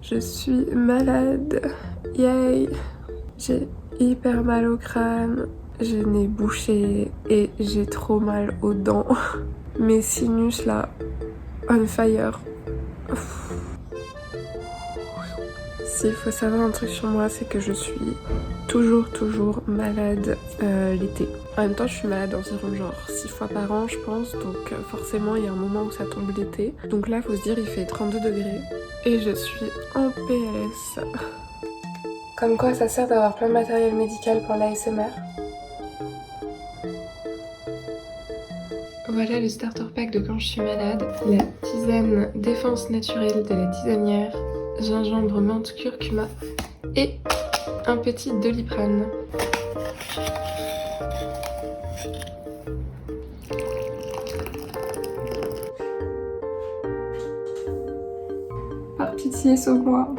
Je suis malade. Yay. J'ai hyper mal au crâne. J'ai le nez bouché et j'ai trop mal aux dents. Mes sinus là, on fire. S'il faut savoir un truc sur moi, c'est que je suis toujours malade l'été. En même temps, je suis malade environ genre 6 fois par an, je pense, donc forcément, il y a un moment où ça tombe l'été. Donc là, faut se dire, il fait 32 degrés et je suis en PLS. Comme quoi, ça sert d'avoir plein de matériel médical pour l'ASMR. Voilà le starter pack de quand je suis malade. La tisane défense naturelle de la tisanière, gingembre, menthe, curcuma et un petit Doliprane. Par pitié, sauve-moi.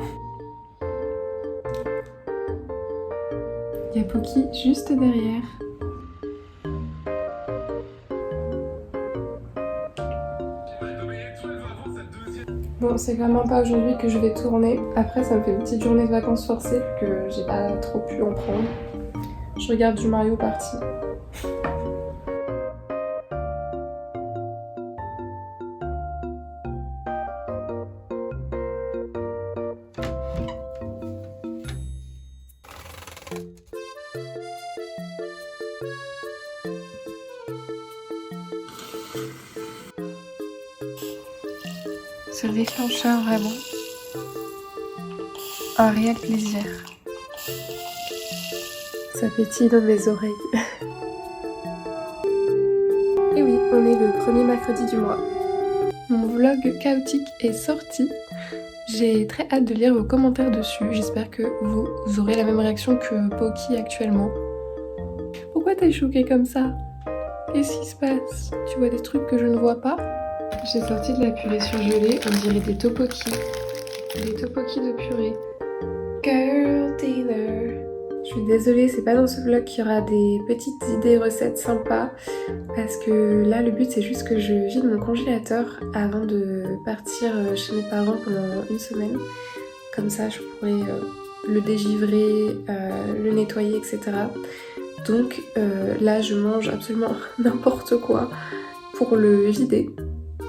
Il y a Poki juste derrière. Bon, c'est vraiment pas aujourd'hui que je vais tourner. Après, ça me fait une petite journée de vacances forcées que j'ai pas trop pu en prendre. Je regarde du Mario Party. Ce déclencheur, vraiment, un réel plaisir. Ça pétille dans mes oreilles. Et oui, on est le premier mercredi du mois. Mon vlog chaotique est sorti. J'ai très hâte de lire vos commentaires dessus. J'espère que vous aurez la même réaction que Poki actuellement. Pourquoi t'es choquée comme ça? Qu'est-ce qui se passe? Tu vois des trucs que je ne vois pas? J'ai sorti de la purée surgelée, on dirait des tteokbokki. Des tteokbokki de purée. Girl dinner. Je suis désolée, c'est pas dans ce vlog qu'il y aura des petites idées recettes sympas. Parce que là, le but c'est juste que je vide mon congélateur avant de partir chez mes parents pendant une semaine. Comme ça, je pourrais le dégivrer, le nettoyer, etc. Donc là, je mange absolument n'importe quoi pour le vider.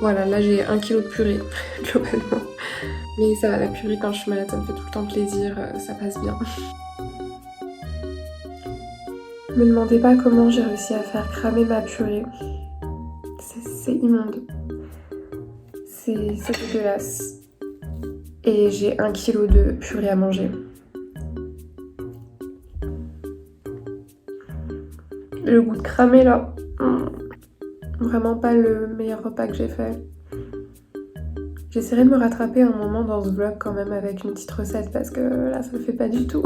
Voilà, là j'ai 1 kg de purée, globalement. Mais ça va, la purée quand je suis malade, ça me fait tout le temps plaisir, ça passe bien. Me demandez pas comment j'ai réussi à faire cramer ma purée. C'est immonde. C'est dégueulasse. Et j'ai 1 kg de purée à manger. Le goût de cramé là, vraiment pas le meilleur repas que j'ai fait. J'essaierai de me rattraper un moment dans ce vlog quand même avec une petite recette parce que là ça le fait pas du tout.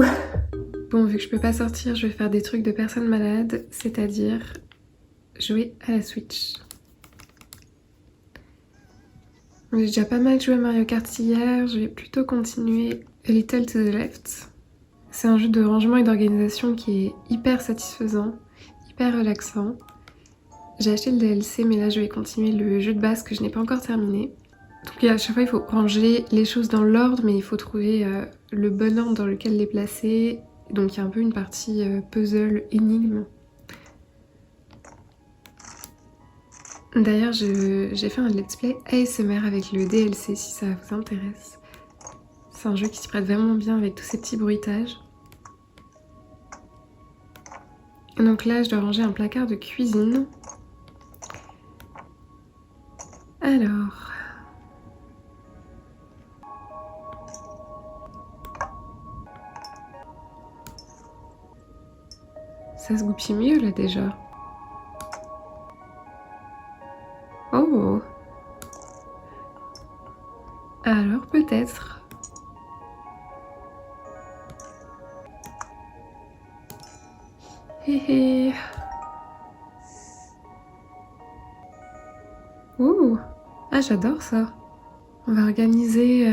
Bon, vu que je peux pas sortir, je vais faire des trucs de personnes malades, c'est-à-dire jouer à la Switch. J'ai déjà pas mal joué à Mario Kart hier, je vais plutôt continuer A Little to the Left. C'est un jeu de rangement et d'organisation qui est hyper satisfaisant, hyper relaxant. J'ai acheté le DLC mais là je vais continuer le jeu de base que je n'ai pas encore terminé. Donc à chaque fois il faut ranger les choses dans l'ordre mais il faut trouver le bon ordre dans lequel les placer. Donc il y a un peu une partie puzzle, énigme. D'ailleurs j'ai fait un let's play ASMR avec le DLC si ça vous intéresse. C'est un jeu qui s'y prête vraiment bien avec tous ces petits bruitages. Donc là je dois ranger un placard de cuisine. Alors... ça se goupille mieux là déjà. Oh! Alors peut-être. Hé hé. Ouh! Ah j'adore ça. On va organiser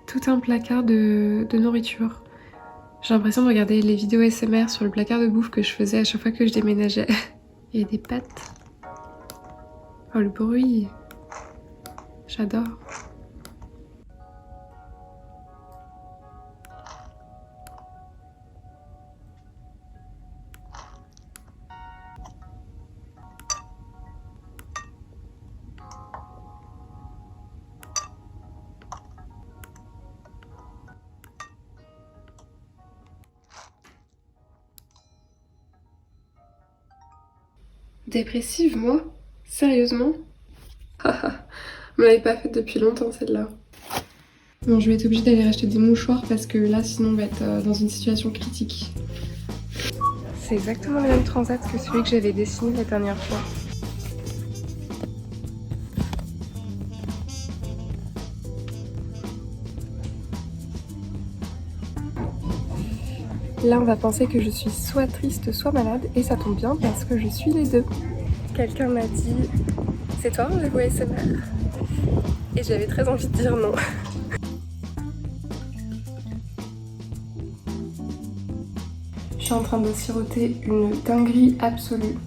tout un placard de nourriture. J'ai l'impression de regarder les vidéos ASMR sur le placard de bouffe que je faisais à chaque fois que je déménageais. Il y a des pâtes. Oh le bruit. J'adore. Dépressive, moi? Sérieusement? Haha, on l'avait pas faite depuis longtemps celle-là. Bon, je vais être obligée d'aller racheter des mouchoirs parce que là, sinon, on va être dans une situation critique. C'est exactement le même transat que celui que j'avais dessiné la dernière fois. Là, on va penser que je suis soit triste, soit malade, et ça tombe bien parce que je suis les deux. Quelqu'un m'a dit « C'est toi, rendez-vous ASMR ?» Et j'avais très envie de dire non. Je suis en train de siroter une dinguerie absolue.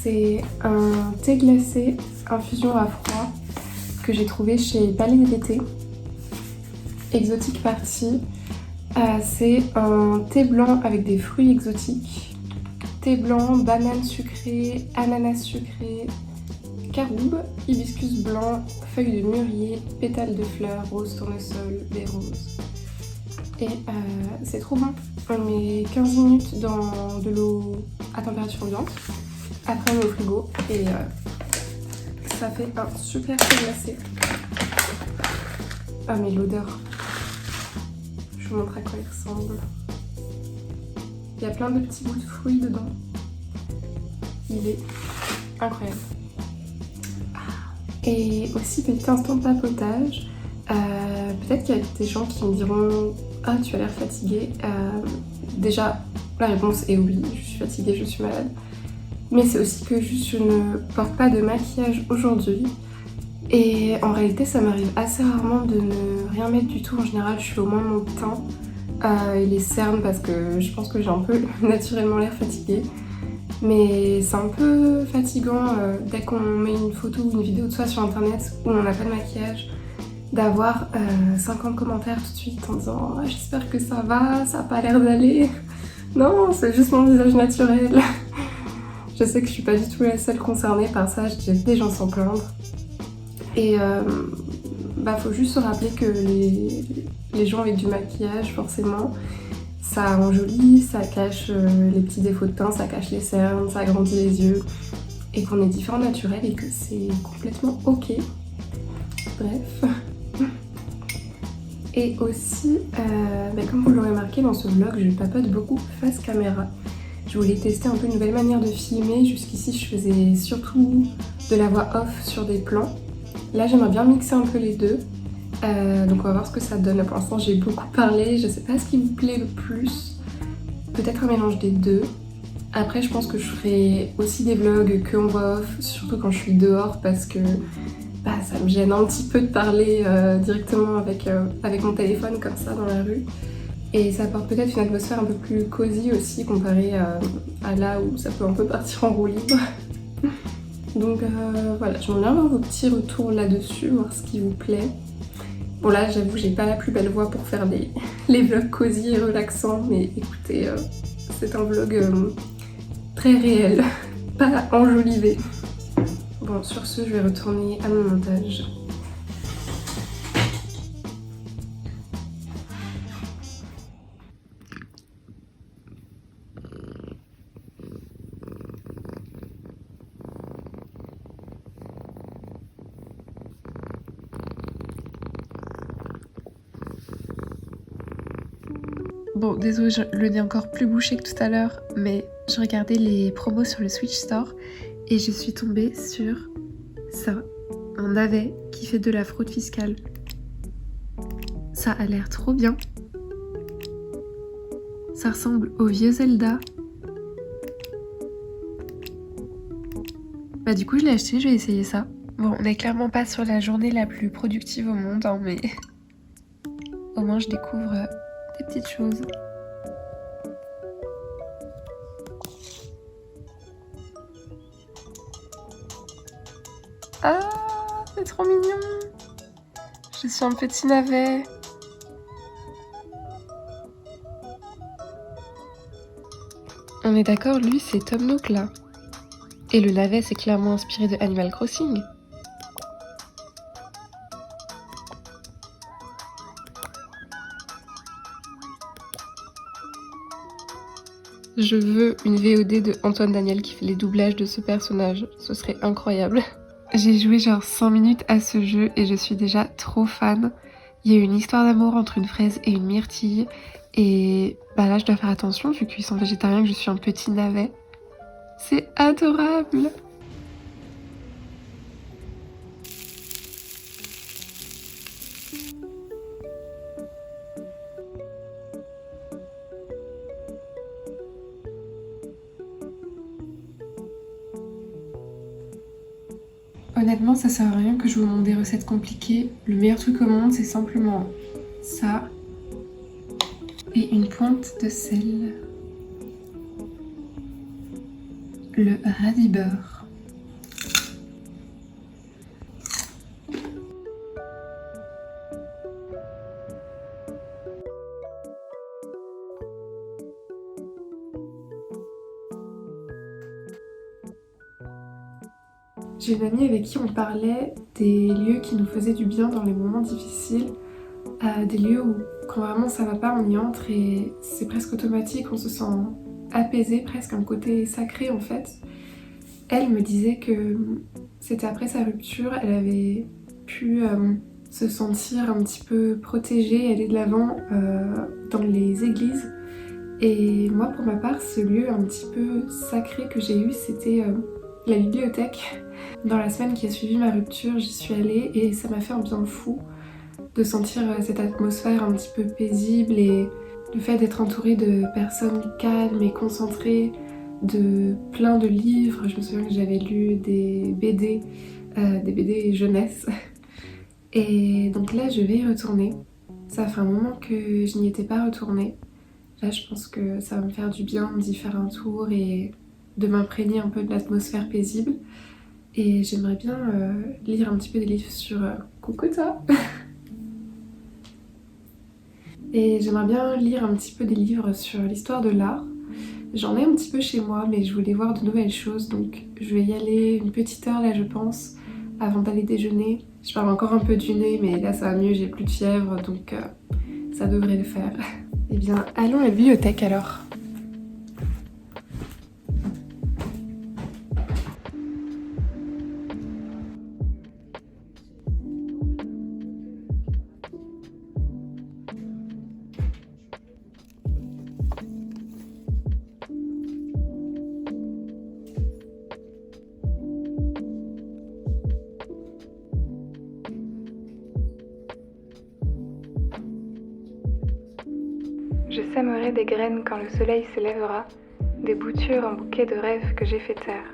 C'est un thé glacé infusion à froid que j'ai trouvé chez Palais des Thés. Exotique Party. C'est un thé blanc avec des fruits exotiques. Thé blanc, banane sucrée, ananas sucré, caroube, hibiscus blanc, feuilles de mûrier, pétales de fleurs, rose tournesol, des roses. Et c'est trop bon. On met 15 minutes dans de l'eau à température ambiante. Après on met au frigo et ça fait un super thé glacé. Ah mais l'odeur. Je vous montre à quoi il ressemble. Il y a plein de petits bouts de fruits dedans. Il est incroyable. Et aussi petit instant de papotage. Peut-être qu'il y a des gens qui me diront « Ah, tu as l'air fatiguée ». Déjà, la réponse est oui, je suis fatiguée, je suis malade. Mais c'est aussi que juste je ne porte pas de maquillage aujourd'hui. Et en réalité, ça m'arrive assez rarement de ne rien mettre du tout. En général, je fais au moins mon teint et les cernes parce que je pense que j'ai un peu naturellement l'air fatiguée. Mais c'est un peu fatigant dès qu'on met une photo ou une vidéo de soi sur internet où on n'a pas de maquillage, d'avoir 50 commentaires tout de suite en disant « J'espère que ça va, ça n'a pas l'air d'aller. » Non, c'est juste mon visage naturel. Je sais que je suis pas du tout la seule concernée par ça, j'ai des gens s'en plaindre. Et faut juste se rappeler que les gens avec du maquillage, forcément, ça enjolit, ça cache les petits défauts de teint, ça cache les cernes, ça agrandit les yeux, et qu'on est différent naturel et que c'est complètement ok. Bref. Et aussi, comme vous l'aurez remarqué dans ce vlog, je papote beaucoup face caméra. Je voulais tester un peu une nouvelle manière de filmer. Jusqu'ici, je faisais surtout de la voix off sur des plans. Là, j'aimerais bien mixer un peu les deux. Donc on va voir ce que ça donne. Pour l'instant, j'ai beaucoup parlé. Je sais pas ce qui me plaît le plus. Peut-être un mélange des deux. Après, je pense que je ferai aussi des vlogs que en voix off, surtout quand je suis dehors, parce que ça me gêne un petit peu de parler directement avec mon téléphone comme ça dans la rue. Et ça apporte peut-être une atmosphère un peu plus cosy aussi comparé à là où ça peut un peu partir en roue libre. Donc voilà, j'aimerais bien avoir vos petits retours là-dessus, voir ce qui vous plaît. Bon là, j'avoue, j'ai pas la plus belle voix pour faire les vlogs cosy et relaxants, mais écoutez, c'est un vlog très réel, pas enjolivé. Bon, sur ce, je vais retourner à mon montage. Bon, désolé, le nez encore plus bouché que tout à l'heure, mais je regardais les promos sur le Switch Store et je suis tombée sur ça, un navet qui fait de la fraude fiscale. Ça a l'air trop bien. Ça ressemble au vieux Zelda. Du coup, je l'ai acheté, je vais essayer ça. Bon, on n'est clairement pas sur la journée la plus productive au monde, hein, mais au moins je découvre des petites choses. Ah, c'est trop mignon. Je suis un petit navet. On est d'accord, lui, c'est Tom Nook, là. Et le navet, c'est clairement inspiré de Animal Crossing. Je veux une VOD de Antoine Daniel qui fait les doublages de ce personnage, ce serait incroyable. J'ai joué genre 5 minutes à ce jeu et je suis déjà trop fan. Il y a une histoire d'amour entre une fraise et une myrtille et bah là je dois faire attention vu qu'ils sont végétariens que je suis un petit navet. C'est adorable! Honnêtement, ça sert à rien que je vous montre des recettes compliquées. Le meilleur truc au monde, c'est simplement ça et une pointe de sel. Le radis beurre. J'ai une amie avec qui on parlait des lieux qui nous faisaient du bien dans les moments difficiles, des lieux où quand vraiment ça va pas, on y entre et c'est presque automatique, on se sent apaisé, presque un côté sacré en fait. Elle me disait que c'était après sa rupture, elle avait pu se sentir un petit peu protégée, aller de l'avant dans les églises. Et moi pour ma part, ce lieu un petit peu sacré que j'ai eu, c'était la bibliothèque. Dans la semaine qui a suivi ma rupture, j'y suis allée et ça m'a fait un bien fou de sentir cette atmosphère un petit peu paisible et le fait d'être entourée de personnes calmes et concentrées, de plein de livres. Je me souviens que j'avais lu des BD jeunesse. Et donc là, je vais y retourner. Ça fait un moment que je n'y étais pas retournée. Là, je pense que ça va me faire du bien d'y faire un tour et de m'imprégner un peu de l'atmosphère paisible. Et j'aimerais bien lire un petit peu des livres sur coucou toi. Et j'aimerais bien lire un petit peu des livres sur l'histoire de l'art. J'en ai un petit peu chez moi, mais je voulais voir de nouvelles choses, donc je vais y aller une petite heure là, je pense, avant d'aller déjeuner. Je parle encore un peu du nez, mais là ça va mieux, j'ai plus de fièvre, donc ça devrait le faire. Eh bien, allons à la bibliothèque alors. Je sèmerai des graines quand le soleil se lèvera, des boutures en bouquet de rêves que j'ai fait taire.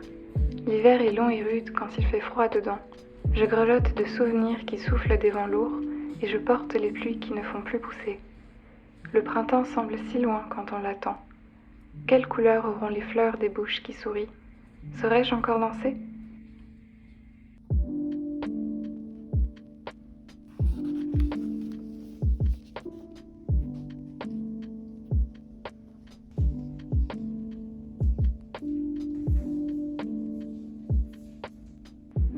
L'hiver est long et rude quand il fait froid dedans. Je grelotte de souvenirs qui soufflent des vents lourds et je porte les pluies qui ne font plus pousser. Le printemps semble si loin quand on l'attend. Quelle couleur auront les fleurs des bouches qui sourient? Saurais-je encore danser?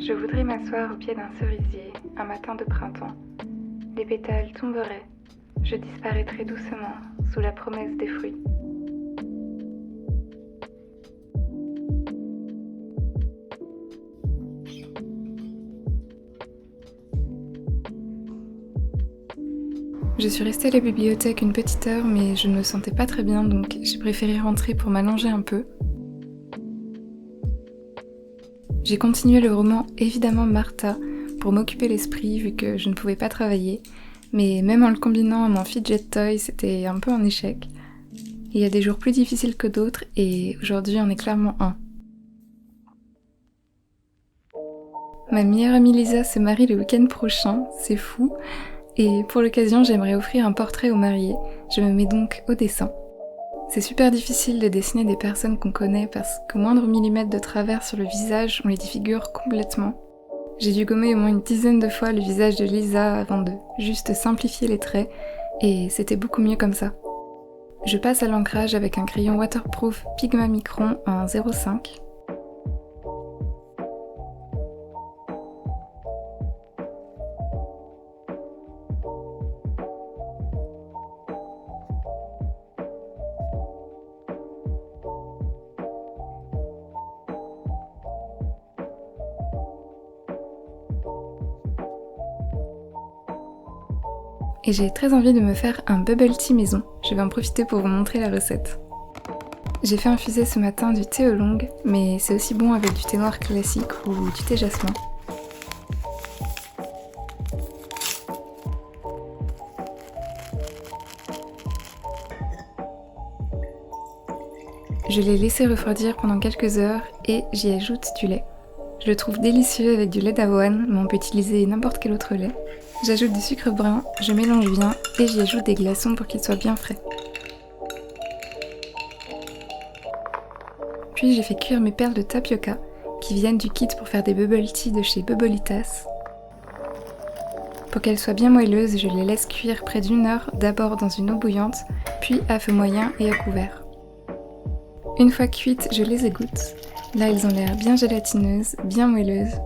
Je voudrais m'asseoir au pied d'un cerisier, un matin de printemps. Les pétales tomberaient, je disparaîtrais doucement sous la promesse des fruits. Je suis restée à la bibliothèque une petite heure, mais je ne me sentais pas très bien, donc j'ai préféré rentrer pour m'allonger un peu. J'ai continué le roman évidemment Martha pour m'occuper l'esprit vu que je ne pouvais pas travailler, mais même en le combinant à mon fidget toy, c'était un peu un échec. Il y a des jours plus difficiles que d'autres et aujourd'hui en est clairement un. Ma meilleure amie Lisa se marie le week-end prochain, c'est fou, et pour l'occasion j'aimerais offrir un portrait aux mariés, je me mets donc au dessin. C'est super difficile de dessiner des personnes qu'on connaît parce qu'au moindre millimètre de travers sur le visage, on les défigure complètement. J'ai dû gommer au moins une dizaine de fois le visage de Lisa avant de juste simplifier les traits, et c'était beaucoup mieux comme ça. Je passe à l'ancrage avec un crayon waterproof Pigma Micron en 0,5. et j'ai très envie de me faire un bubble tea maison. Je vais en profiter pour vous montrer la recette. J'ai fait infuser ce matin du thé oolong, mais c'est aussi bon avec du thé noir classique ou du thé jasmin. Je l'ai laissé refroidir pendant quelques heures et j'y ajoute du lait. Je le trouve délicieux avec du lait d'avoine, mais on peut utiliser n'importe quel autre lait. J'ajoute du sucre brun, je mélange bien et j'y ajoute des glaçons pour qu'il soit bien frais. Puis j'ai fait cuire mes perles de tapioca qui viennent du kit pour faire des bubble tea de chez Bubblitas. Pour qu'elles soient bien moelleuses, je les laisse cuire près d'1 heure, d'abord dans une eau bouillante, puis à feu moyen et à couvert. Une fois cuites, je les égoutte. Là, elles ont l'air bien gélatineuses, bien moelleuses.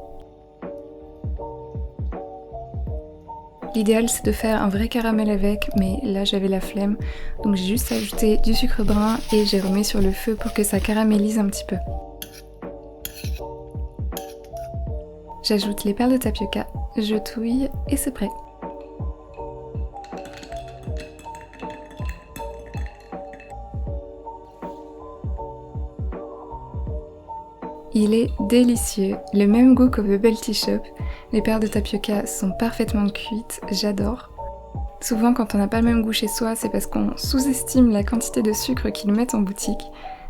L'idéal, c'est de faire un vrai caramel avec, mais là, j'avais la flemme, donc j'ai juste ajouté du sucre brun et j'ai remis sur le feu pour que ça caramélise un petit peu. J'ajoute les perles de tapioca, je touille et c'est prêt. Il est délicieux, le même goût qu'au Bubble Tea Shop. Les perles de tapioca sont parfaitement cuites, j'adore. Souvent quand on n'a pas le même goût chez soi, c'est parce qu'on sous-estime la quantité de sucre qu'ils mettent en boutique.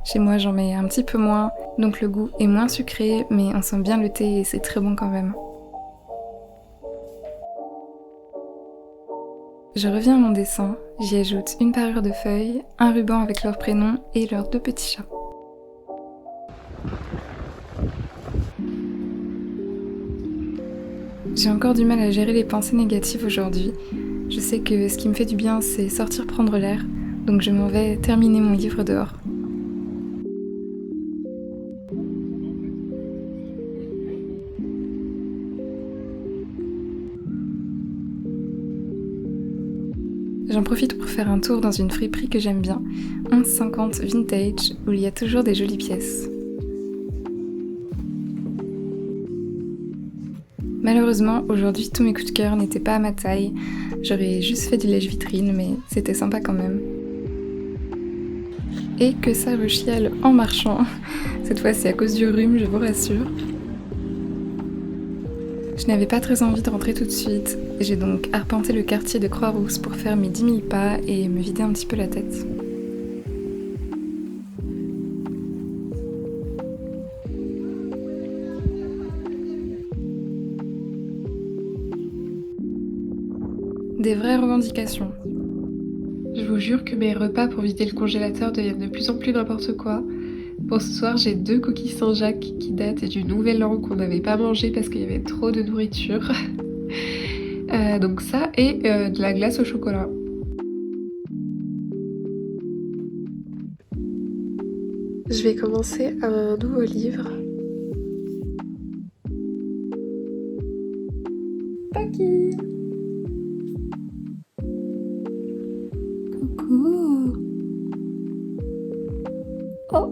Chez moi j'en mets un petit peu moins, donc le goût est moins sucré, mais on sent bien le thé et c'est très bon quand même. Je reviens à mon dessin, j'y ajoute une parure de feuilles, un ruban avec leur prénom et leurs 2 petits chats. J'ai encore du mal à gérer les pensées négatives aujourd'hui. Je sais que ce qui me fait du bien, c'est sortir prendre l'air, donc je m'en vais terminer mon livre dehors. J'en profite pour faire un tour dans une friperie que j'aime bien, 11,50 Vintage, où il y a toujours des jolies pièces. Malheureusement, aujourd'hui, tous mes coups de cœur n'étaient pas à ma taille. J'aurais juste fait du lèche-vitrine, mais c'était sympa quand même. Et que ça rechiale en marchant. Cette fois, c'est à cause du rhume, je vous rassure. Je n'avais pas très envie de rentrer tout de suite. J'ai donc arpenté le quartier de Croix-Rousse pour faire mes 10 000 pas et me vider un petit peu la tête. Des vraies revendications. Je vous jure que mes repas pour vider le congélateur deviennent de plus en plus n'importe quoi. Pour ce soir, j'ai 2 coquilles Saint-Jacques qui datent du Nouvel An qu'on n'avait pas mangé parce qu'il y avait trop de nourriture. Donc ça et de la glace au chocolat. Je vais commencer un nouveau livre. Paki! Coucou! Oh!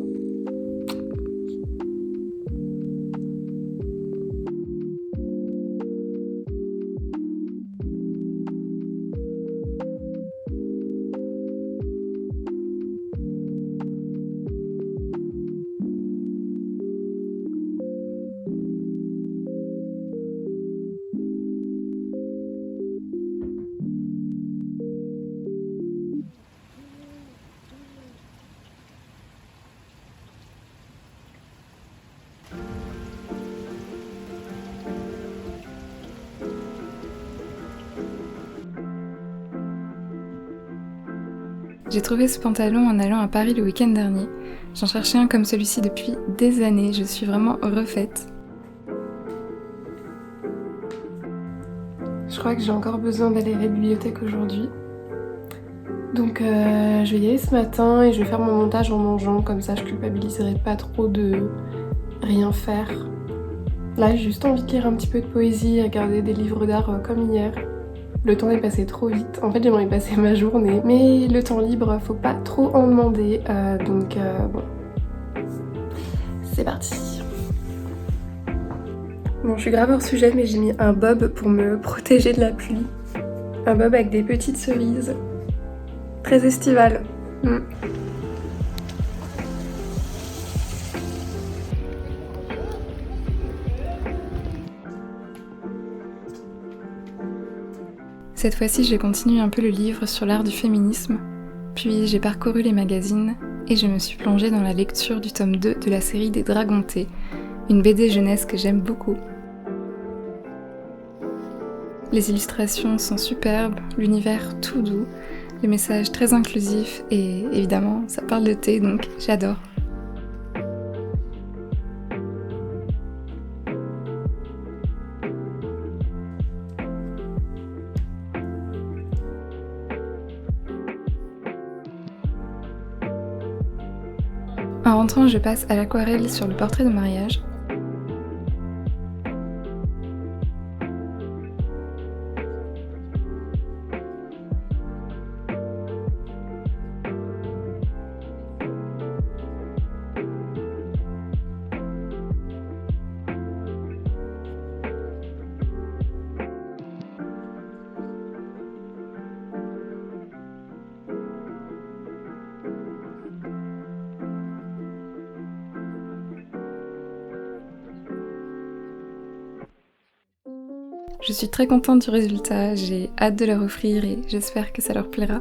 J'ai trouvé ce pantalon en allant à Paris le week-end dernier. J'en cherchais un comme celui-ci depuis des années, je suis vraiment refaite. Je crois que j'ai encore besoin d'aller à la bibliothèque aujourd'hui. Donc je vais y aller ce matin et je vais faire mon montage en mangeant, comme ça je culpabiliserai pas trop de rien faire. Là j'ai juste envie de lire un petit peu de poésie et regarder des livres d'art comme hier. Le temps est passé trop vite, en fait j'aimerais passer ma journée, mais le temps libre faut pas trop en demander, donc bon, c'est parti. Bon, je suis grave hors sujet, mais j'ai mis un bob pour me protéger de la pluie. Un bob avec des petites cerises. Très estival. Cette fois-ci, j'ai continué un peu le livre sur l'art du féminisme, puis j'ai parcouru les magazines et je me suis plongée dans la lecture du tome 2 de la série des Dragontés, une BD jeunesse que j'aime beaucoup. Les illustrations sont superbes, l'univers tout doux, le message très inclusif et évidemment, ça parle de thé donc j'adore. En rentrant, je passe à l'aquarelle sur le portrait de mariage. Je suis très contente du résultat, j'ai hâte de leur offrir et j'espère que ça leur plaira.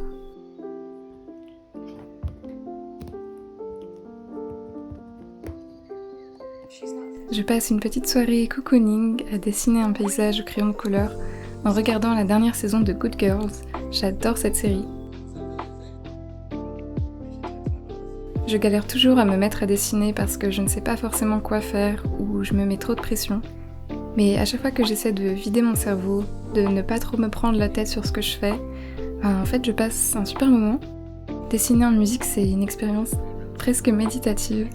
Je passe une petite soirée cocooning à dessiner un paysage au crayon de couleur en regardant la dernière saison de Good Girls. J'adore cette série. Je galère toujours à me mettre à dessiner parce que je ne sais pas forcément quoi faire ou je me mets trop de pression. Mais à chaque fois que j'essaie de vider mon cerveau, de ne pas trop me prendre la tête sur ce que je fais, en fait je passe un super moment. Dessiner en musique c'est une expérience presque méditative,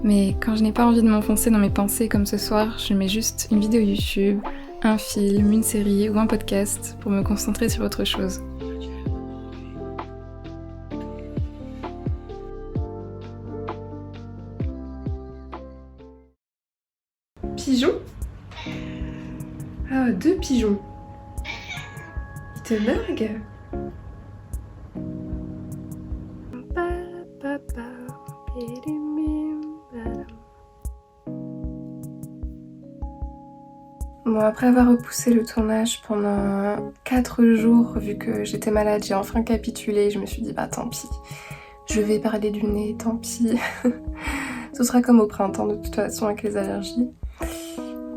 mais quand je n'ai pas envie de m'enfoncer dans mes pensées comme ce soir, je mets juste une vidéo YouTube, un film, une série ou un podcast pour me concentrer sur autre chose. Pigeon? Ah, 2 pigeons. Ils te narguent. Bon, après avoir repoussé le tournage pendant 4 jours, vu que j'étais malade, j'ai enfin capitulé. Je me suis dit, bah tant pis, je vais parler du nez, tant pis. Ce sera comme au printemps de toute façon avec les allergies.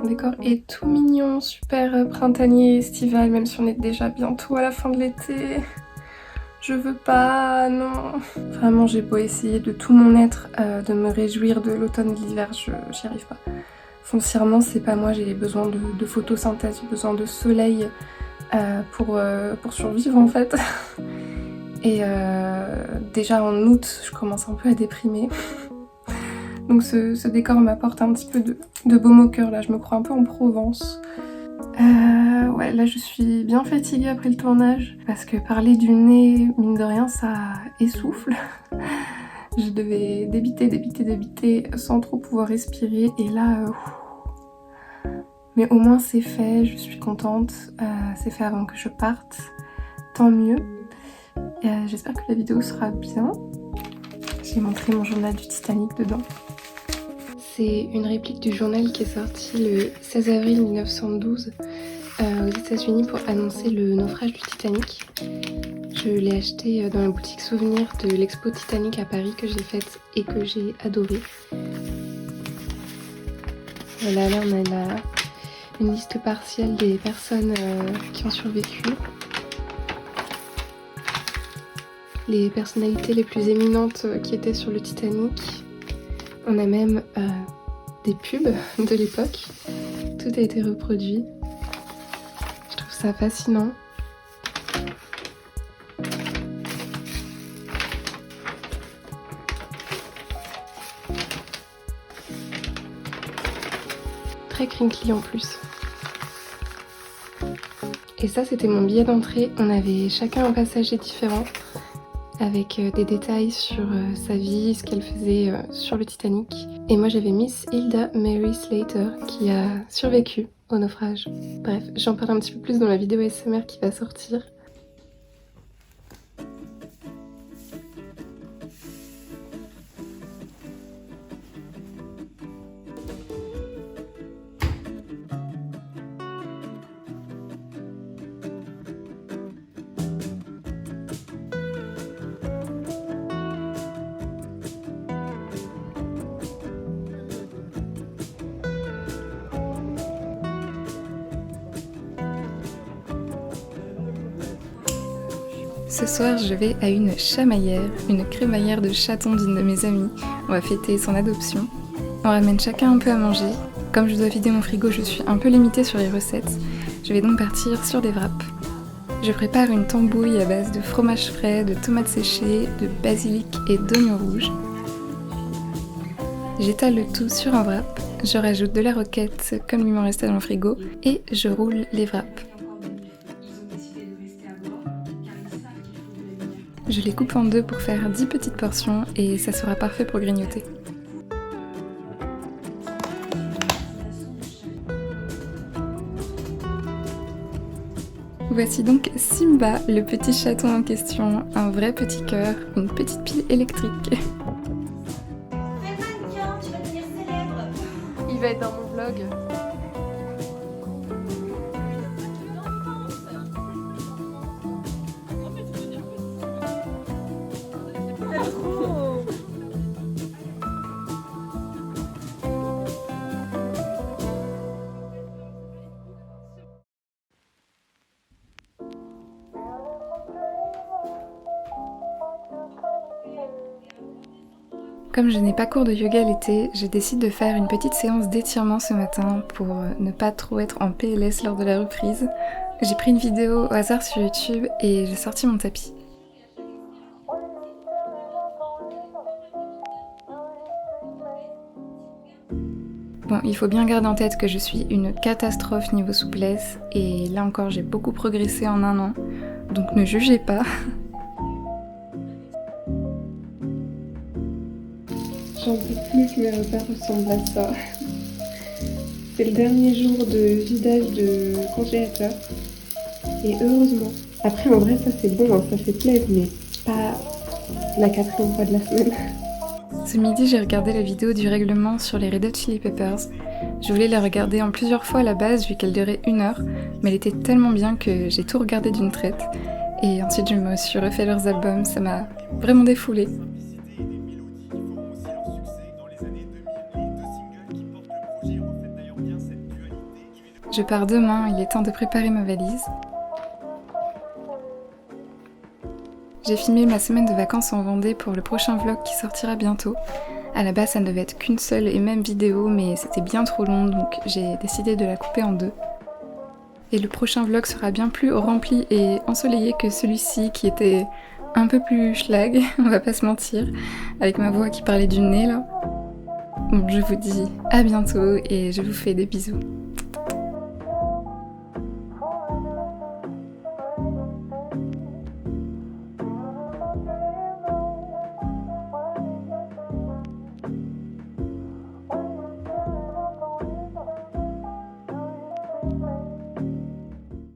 Le décor est tout mignon, super printanier, estival, même si on est déjà bientôt à la fin de l'été. Je veux pas, non. Vraiment, j'ai beau essayer de tout mon être de me réjouir de l'automne et de l'hiver, j'y arrive pas. Foncièrement, c'est pas moi, j'ai besoin de photosynthèse, j'ai besoin de soleil pour survivre en fait. Et déjà en août, je commence un peu à déprimer. Donc ce décor m'apporte un petit peu de baume au cœur, là je me crois un peu en Provence. Ouais, là je suis bien fatiguée après le tournage, parce que parler du nez, mine de rien, ça essouffle. Je devais débiter sans trop pouvoir respirer, et là... Mais au moins c'est fait, je suis contente, c'est fait avant que je parte, tant mieux. J'espère que la vidéo sera bien. J'ai montré mon journal du Titanic dedans. C'est une réplique du journal qui est sorti le 16 avril 1912 aux États-Unis pour annoncer le naufrage du Titanic. Je l'ai acheté dans la boutique souvenir de l'expo Titanic à Paris que j'ai faite et que j'ai adoré. Voilà, là on a une liste partielle des personnes qui ont survécu. Les personnalités les plus éminentes qui étaient sur le Titanic. On a même des pubs de l'époque. Tout a été reproduit. Je trouve ça fascinant. Très crinkly en plus. Et ça, c'était mon billet d'entrée. On avait chacun un passager différent, avec des détails sur sa vie, ce qu'elle faisait sur le Titanic. Et moi j'avais Miss Hilda Mary Slater qui a survécu au naufrage. Bref, j'en parle un petit peu plus dans la vidéo ASMR qui va sortir. Ce soir, je vais à une chamaillère, une crémaillère de chatons d'une de mes amies. On va fêter son adoption. On ramène chacun un peu à manger. Comme je dois vider mon frigo, je suis un peu limitée sur les recettes. Je vais donc partir sur des wraps. Je prépare une tambouille à base de fromage frais, de tomates séchées, de basilic et d'oignons rouges. J'étale le tout sur un wrap, je rajoute de la roquette comme il m'en restait dans le frigo et je roule les wraps. Je les coupe en deux pour faire 10 petites portions et ça sera parfait pour grignoter. Voici donc Simba, le petit chaton en question, un vrai petit cœur, une petite pile électrique. Il va être dans mon vlog. Comme je n'ai pas cours de yoga l'été, je décide de faire une petite séance d'étirement ce matin pour ne pas trop être en PLS lors de la reprise. J'ai pris une vidéo au hasard sur YouTube et j'ai sorti mon tapis. Bon, il faut bien garder en tête que je suis une catastrophe niveau souplesse et là encore j'ai beaucoup progressé en un an, donc ne jugez pas. J'en peux plus que mes repas ressemblent à ça. C'est le dernier jour de vidage de congélateur. Et heureusement. Après, en vrai, ça c'est bon, hein, ça fait plaisir, mais pas la 4e fois de la semaine. Ce midi, j'ai regardé la vidéo du règlement sur les Red Hot Chili Peppers. Je voulais la regarder en plusieurs fois à la base, vu qu'elle durait 1 heure, mais elle était tellement bien que j'ai tout regardé d'une traite. Et ensuite, je me suis refait leurs albums, ça m'a vraiment défoulée. Je pars demain, il est temps de préparer ma valise. J'ai filmé ma semaine de vacances en Vendée pour le prochain vlog qui sortira bientôt. À la base, ça ne devait être qu'une seule et même vidéo, mais c'était bien trop long, donc j'ai décidé de la couper en 2. Et le prochain vlog sera bien plus rempli et ensoleillé que celui-ci qui était un peu plus schlag, on va pas se mentir, avec ma voix qui parlait du nez là. Bon, je vous dis à bientôt et je vous fais des bisous.